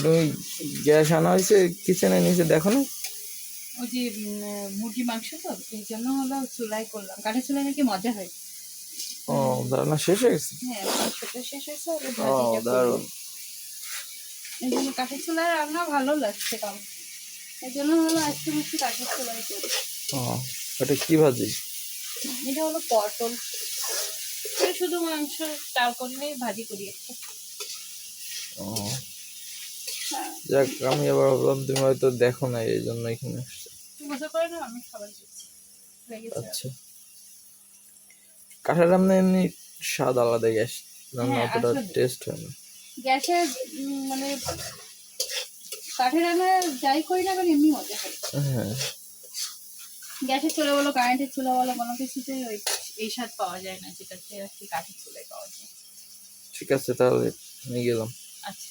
তুমি গ্যাস আনা হয়েছে কিচেনের নিচে, দেখো না? ওই যে মুরগি মাংস তো, এই জন্য হলো চুলাই করলাম। কাঠের চুলাই নাকি মজা হয়। ও রান্না শেষ হয়ে গেছে? হ্যাঁ, মাংসটা শেষ হয়েছে, আর ও ভাজিটা করবো। দারুণ। এই জন্য কাঠের চুলায় রান্না ভালো লাগছে কারণ, এই জন্য হলো আজকে হচ্ছে কাঠের চুলাই করি। ও এটা কি ভাজি? এটা হলো পটল, এটা শুধু মাংস চাল করলেই ভাজি করি একটা। ও হ্যাঁ, যাক, আমি আবার ভাবলাম তুমি হয়তো দেখো না, এই জন্য এখানে আসছে। মজা করে না, আমি খাবার দিচ্ছি হয়ে গেছে। আচ্ছা, কাঠের রান্না এমনি স্বাদ আলাদা, গ্যাস রান্না হ্যাঁ অতটা আসলে টেস্ট হয় না। গ্যাসে মানে কাঠের রান্না যাই করি না কেন এমনি মজা হয়। হ্যাঁ গ্যাসের চুলা বলো, কারেন্টের চুলা বলো, কোনো কিছুতে ওই এই স্বাদ পাওয়া যায় না যেটাতে আর কি কাঠের চুলায় পাওয়া যায়। ঠিক আছে, তাহলে নিয়ে গেলাম। আচ্ছা।